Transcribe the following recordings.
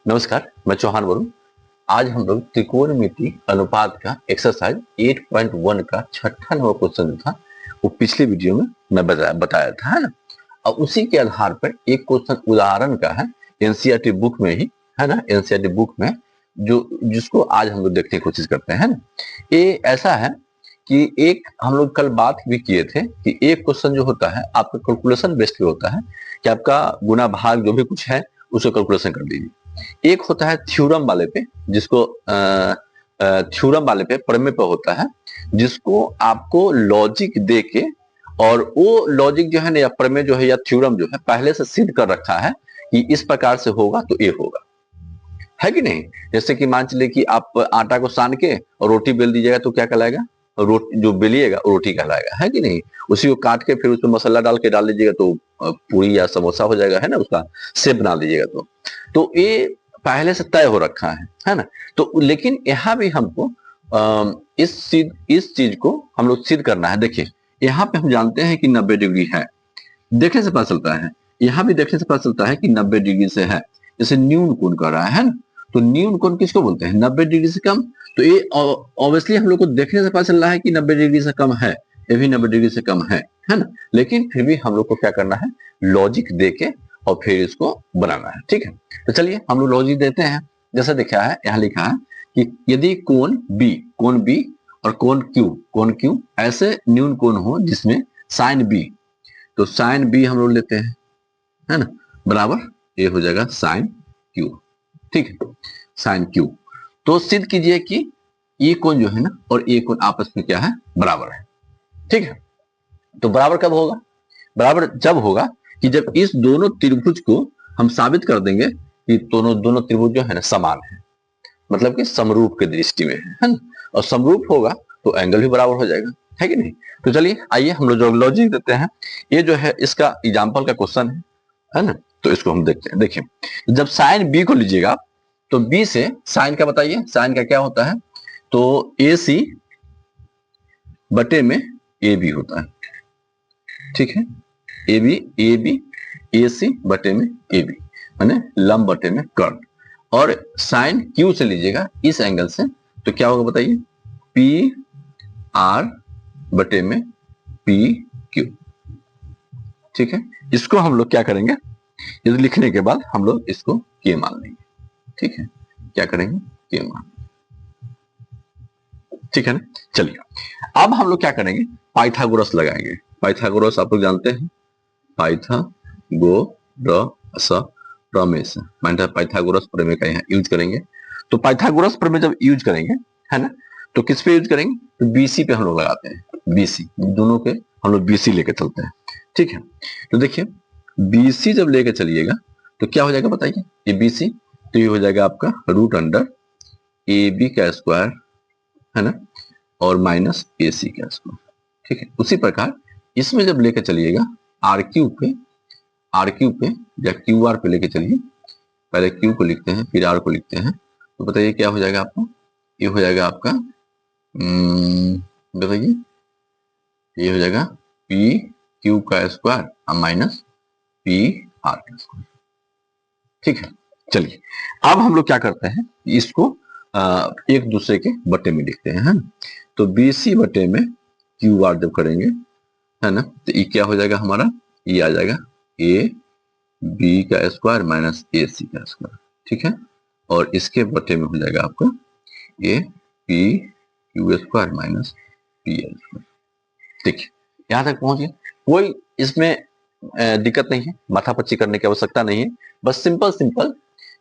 नमस्कार, मैं चौहान वरुण। आज हम लोग त्रिकोणमिति अनुपात का एक्सरसाइज 8.1 का छठा नंबर क्वेश्चन जो था वो पिछले वीडियो में मैं बताया था, है ना। और उसी के आधार पर एक क्वेश्चन उदाहरण का है एनसीईआरटी बुक में ही, है ना। एनसीईआरटी बुक में जो जिसको आज हम लोग देखने की कोशिश करते हैं, है ना। ये ऐसा है कि एक हम लोग कल बात भी किए थे कि एक क्वेश्चन जो होता है आपका कैलकुलेशन बेस्ड पे होता है कि आपका गुना भाग जो भी कुछ है उसको कैलकुलेशन कर लीजिए। एक होता है थ्योरम वाले पे, जिसको थ्योरम वाले पे प्रमेय पे होता है, जिसको आपको लॉजिक दे के, और वो लॉजिक जो है ना या प्रमेय जो है या थ्योरम जो है पहले से सिद्ध कर रखा है कि इस प्रकार से होगा तो ये होगा, है कि नहीं। जैसे कि मान चलिए कि आप आटा को सान के और रोटी बेल दीजिएगा तो क्या कहलाएगा, रोटी जो बेलिएगा वो रोटी कहलाएगा, है कि नहीं। उसी को काट के फिर उसमें मसाला डाल के डाल दीजिएगा तो पूरी या समोसा हो जाएगा, है ना। उसका शेप बना लीजिएगा तो ये पहले से तय हो रखा है ना। तो लेकिन यहाँ भी हमको इस चीज को हम लोग सिद्ध करना है। देखिए यहाँ पे हम जानते हैं कि 90 डिग्री है, देखने से पता चलता है। यहाँ भी देखने से पता चलता है कि 90 डिग्री से है, जैसे न्यून कोण कर रहा है ना। तो न्यून कोण किसको बोलते हैं, 90 डिग्री से कम। तो ये ऑब्वियसली हम लोग को देखने से पता चल रहा है कि 90 डिग्री से कम है, ये भी 90 डिग्री से कम है ना। लेकिन फिर भी हम लोग को क्या करना है, लॉजिक दे के और फिर इसको बनाना है, ठीक है। तो चलिए हम लोग लॉजिक देते हैं। जैसा दिखा है यहाँ लिखा है कि यदि कोण बी और कोण क्यू ऐसे न्यून कोण हो जिसमें साइन बी, तो साइन बी हम लोग लेते हैं, है ना, बराबर ये हो जाएगा साइन क्यू, ठीक है, साइन क्यू। तो सिद्ध कीजिए कि ये कोण जो है ना और ये कोण आपस में क्या है, बराबर है, ठीक है। तो बराबर कब होगा, बराबर जब होगा कि जब इस दोनों त्रिभुज को हम साबित कर देंगे कि दोनों त्रिभुज जो है ना समान है, मतलब कि समरूप के दृष्टि में है ना। और समरूप होगा तो एंगल भी बराबर हो जाएगा, है कि नहीं। तो चलिए आइए हम लोग जो लॉजिक देते हैं, ये जो है इसका एग्जाम्पल का क्वेश्चन है ना। तो इसको हम देखते हैं। देखिए जब साइन बी को लीजिएगा तो बी से साइन का बताइए, साइन का क्या होता है, तो ए सी बटे में ए बी होता है, ठीक है। ए बी ए सी बटे में ए बी माने लंब बटे में कर्ण। और साइन क्यू से लीजिएगा इस एंगल से तो क्या होगा बताइए, पी आर बटे में पी क्यू, ठीक है। इसको हम लोग क्या करेंगे, यदि लिखने के बाद हम लोग इसको के मान लेंगे, ठीक है। क्या करेंगे, के मान, ठीक है ना। चलिए अब हम लोग क्या करेंगे, पाइथागोरस लगाएंगे। पाइथागोरस आप लोग जानते हैं, पाइथागोरस प्रमेय से मानता है पाइथागोरस प्रमेय का यहाँ यूज करेंगे। तो पाइथागोरस प्रमेय जब यूज करेंगे, है ना, तो किस पे यूज करेंगे, तो बीसी पे हम लोग लगाते हैं। बीसी दोनों के हम लोग बीसी लेके चलते हैं, ठीक है। तो देखिए बीसी जब लेके चलिएगा तो क्या हो जाएगा बताइए, ये बीसी तो ये हो जाएगा आपका रूट अंडर ए बी का स्क्वायर, है ना, और माइनस ए सी का स्क्वायर, ठीक है। उसी प्रकार इसमें जब लेके चलिएगा आर क्यू पे या क्यू आर पे लेके चलिए, पहले क्यू को लिखते हैं फिर आर को लिखते हैं, तो बताइए क्या हो जाएगा आपका, ये हो जाएगा आपका बताइए, ये हो जाएगा पी क्यू का स्क्वायर माइनस पी आर का स्क्वायर, ठीक है। चलिए अब हम लोग क्या करते हैं, इसको एक दूसरे के बटे में लिखते हैं, है ना। तो बीसी बटे में क्यू आर जब करेंगे, है ना, तो ये क्या हो जाएगा हमारा, ये आ जाएगा ए बी का स्क्वायर माइनस ए सी का स्क्वायर, ठीक है। और इसके बटे में हो जाएगा आपका ये P Q square minus P L square, ठीक है। यहां तक पहुंच गए, कोई इसमें दिक्कत नहीं है, माथापच्ची करने की आवश्यकता नहीं है। बस सिंपल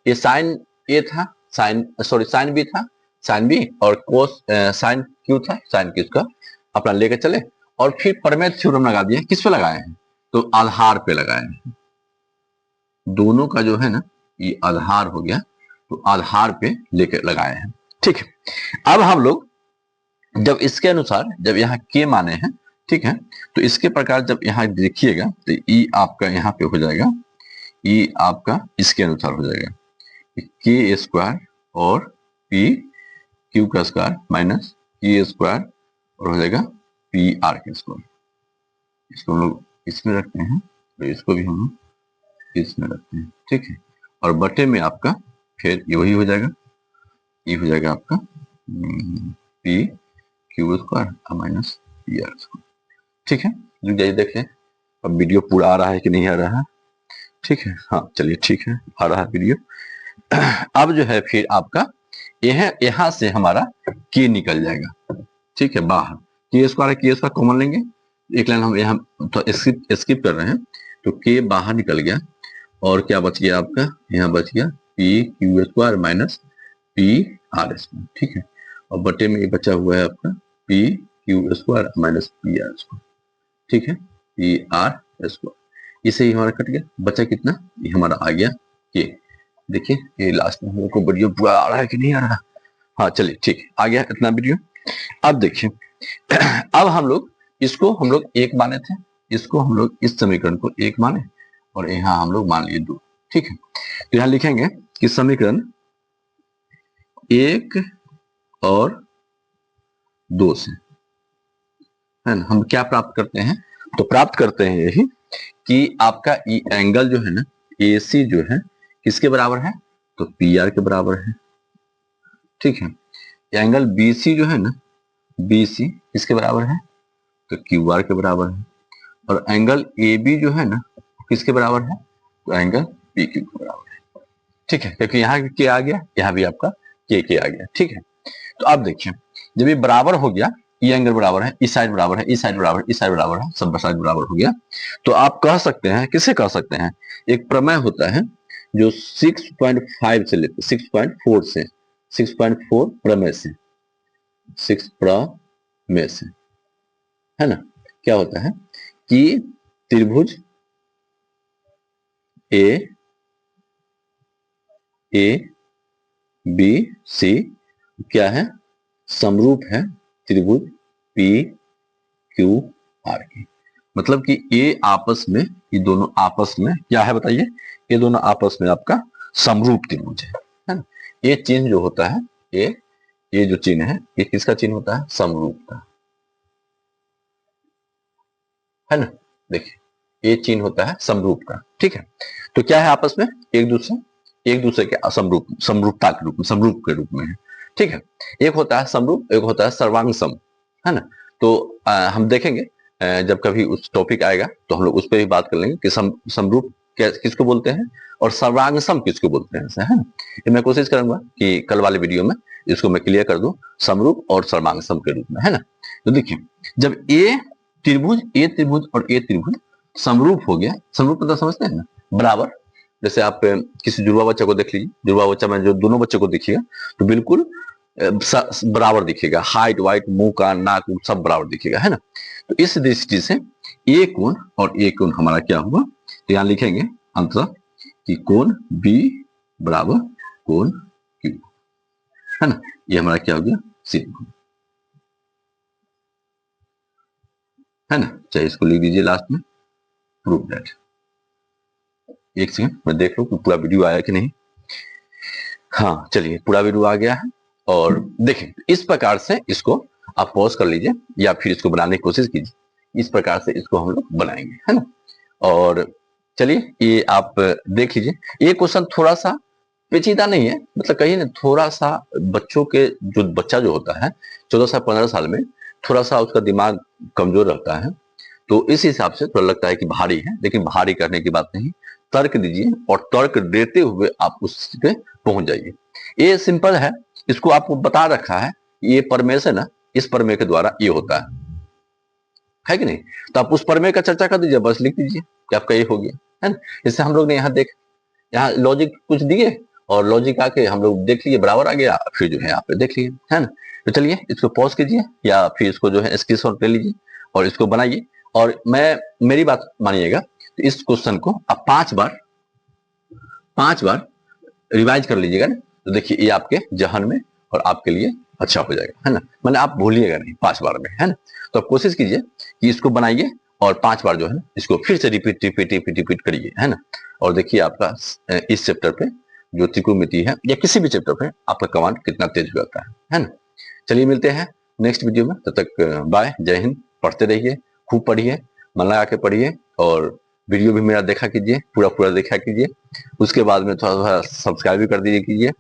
ये साइन ए था, साइन बी था, साइन बी और कोस साइन क्यू था, साइन क्यू का अपना लेकर चले और फिर प्रमेय थ्योरम लगा दिया। किस पे लगाए हैं, तो आधार पे लगाए हैं। दोनों का जो है ना ये आधार हो गया, तो आधार पे लेकर लगाए हैं, ठीक है। अब हम लोग जब इसके अनुसार जब यहाँ के माने हैं, ठीक है, तो इसके प्रकार जब यहाँ देखिएगा तो ई आपका यहाँ पे हो जाएगा, ई आपका इसके अनुसार हो जाएगा के स्क्वायर और पी क्यू का स्क्वायर माइनस के स्क्वायर और हो जाएगा पी आर का स्क्वायर। इसको हम लोग इसमें रखते हैं तो इसको भी हम इसमें रखते हैं, ठीक है। और बटे में आपका फिर ये वही हो जाएगा, ये हो जाएगा आपका P Q square minus P R square. ठीक है, रुक जाइए देख लें अब वीडियो पूरा आ रहा है कि नहीं आ रहा है। ठीक है, हाँ चलिए ठीक है, आ रहा है वीडियो। अब जो है फिर आपका यहाँ से हमारा के निकल जाएगा। ठीक है, बाहर के स्क्वायर कॉमन लेंगे, एक लाइन हम यहाँ तो स्किप कर रहे हैं, तो के बाहर निकल गया और क्या बच गया आपका, यहाँ बच गया P Q square minus P R square. ठीक है, और बटे में ये बचा हुआ है आपका P Q square minus P R square. ठीक है, पी आर स्क्वायर, इसे ही हमारा कट गया, बचा कितना, ये हमारा आ गया के। देखिए ये लास्ट में हम लोग को वीडियो पूरा आ रहा है कि नहीं आ रहा। हाँ चलिए ठीक है, आ गया इतना वीडियो। अब देखिए अब हम लोग एक माने थे, इसको हम लोग इस समीकरण को एक माने और यहाँ हम लोग मान लिए दो। ठीक है, तो यहाँ लिखेंगे कि समीकरण एक और दो से, है ना, हम क्या प्राप्त करते हैं, तो प्राप्त करते हैं यही कि आपका ये एंगल जो है ना AC जो है किसके बराबर है, तो PR के बराबर है। ठीक है, एंगल BC जो है ना, BC किसके बराबर है, तो QR के बराबर है। और एंगल AB जो है ना किसके बराबर है, तो एंगल PQ के बराबर है। ठीक है, क्योंकि यहाँ के आ गया, यहाँ भी आपका के आ गया। ठीक है, तो अब देखिए जब ये बराबर हो गया, ये एंगल बराबर है, इस साइड बराबर है, इस साइड बराबर है, इस साइड बराबर है, सब साइड बराबर हो गया, तो आप कह सकते हैं, किसे कह सकते हैं, एक प्रमेय होता है जो 6.5 से लेते 6.4 से 6.4 प्रमेय से 6 प्रमेय से, है ना, क्या होता है कि त्रिभुज ABC क्या है, समरूप है त्रिभुज PQR की। मतलब कि ये आपस में, ये दोनों आपस में क्या है बताइए, ये दोनों आपस में आपका समरूप त्रिभुज है ना। ये चिन्ह जो होता है, ये जो चिन्ह है, ये किसका चिन्ह होता है, समरूप का, है ना। देखिए ये चिन्ह होता है समरूप का। ठीक है, तो क्या है आपस में एक दूसरे के असमरूप, समरूपता के रूप में, समरूप के रूप में है। ठीक है, एक होता है समरूप, एक होता है सर्वांग सम, है ना। तो हम देखेंगे जब कभी उस टॉपिक आएगा तो हम लोग उस पर भी बात कर लेंगे कि समरूप किसको बोलते हैं और सर्वांग सम किसको बोलते हैं, है ना। ये मैं कोशिश करूंगा कि कल वाले वीडियो में इसको मैं क्लियर कर दूं, समरूप और सर्वांग सम के रूप में, है ना। तो देखिए जब ए त्रिभुज और ए त्रिभुज समरूप हो गया, समरूप मतलब समझते हैं ना, बराबर। जैसे आप किसी जुड़वा बच्चा को देख लीजिए, जुड़वा बच्चा में जो दोनों बच्चों को देखिएगा तो बिल्कुल बराबर दिखेगा, हाइट वाइट, मुंह का नाक सब बराबर दिखेगा, है ना। तो इस दृष्टि से ए कोण और ए कोण हमारा क्या हुआ, तो यहां लिखेंगे अंततः कि कोण बी बराबर कोण क्यू, है ना। ये हमारा क्या हो गया, सी, है ना। चाहे इसको लिख दीजिए लास्ट में, प्रूव दैट। एक सेकंड मैं देख लूं पूरा वीडियो आया कि नहीं। हाँ चलिए पूरा वीडियो आ गया है। और देखें इस प्रकार से इसको आप पॉज कर लीजिए या फिर इसको बनाने की कोशिश कीजिए, इस प्रकार से इसको हम लोग बनाएंगे, है ना। और चलिए ये आप देख लीजिए, ये क्वेश्चन थोड़ा सा पेचीदा नहीं है, मतलब कहिए ना थोड़ा सा बच्चों के, जो बच्चा जो होता है 14 साल 15 साल में, थोड़ा सा उसका दिमाग कमजोर रहता है, तो इस हिसाब से थोड़ा लगता है कि भारी है, लेकिन भारी करने की बात नहीं, तर्क दीजिए और तर्क देते हुए आप उस पे पहुंच जाइए। ये सिंपल है, इसको आपको बता रखा है, ये प्रमेय से ना, इस प्रमेय के द्वारा ये होता है कि नहीं। तो आप उस प्रमेय का चर्चा कर दीजिए, बस लिख दीजिए कि आपका ये हो गया, है ना। इससे हम लोग ने यहाँ यहाँ लॉजिक कुछ दिए और लॉजिक आके हम लोग देख लिए, बराबर आ गया, फिर जो है यहाँ पे देख लिए, है ना। तो चलिए इसको पॉज कीजिए या फिर इसको जो है स्क्रीनशॉट ले लीजिए और इसको बनाइए। और मेरी बात मानिएगा, तो इस क्वेश्चन को आप 5 बार रिवाइज कर लीजिएगा ना, तो देखिए ये आपके जहन में और आपके लिए अच्छा हो जाएगा, है ना। मैंने आप भूलिएगा नहीं 5 बार में, है ना। तो आप कोशिश कीजिए कि इसको बनाइए और 5 बार जो है ना इसको फिर से रिपीट करिए, है ना। और देखिए आपका इस चैप्टर पे जो त्रिकोणमिति है या किसी भी चैप्टर पे आपका कमांड कितना तेज हो जाता है ना। चलिए मिलते हैं नेक्स्ट वीडियो में, तब तक बाय, जय हिंद। पढ़ते रहिए, खूब पढ़िए, मन लगा के पढ़िए और वीडियो भी मेरा देखा कीजिए, पूरा पूरा देखा कीजिए। उसके बाद में थोड़ा सा सब्सक्राइब भी कर दीजिए कीजिए।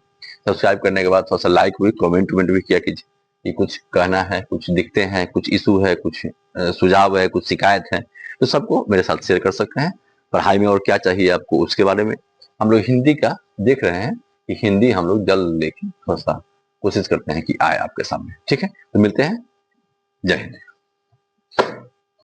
सब्सक्राइब करने के बाद थोड़ा सा लाइक भी, कमेंट वमेंट भी किया कीजिए कि कुछ कहना है, कुछ दिखते हैं, कुछ इशू है, कुछ सुझाव है, कुछ शिकायत है, तो सबको मेरे साथ शेयर कर सकते हैं। पढ़ाई में और क्या चाहिए आपको उसके बारे में। हम लोग हिंदी का देख रहे हैं कि हिंदी हम लोग जल्द लेके थोड़ा सा कोशिश करते हैं कि आए आपके सामने। ठीक है, तो मिलते हैं। जय हिंद।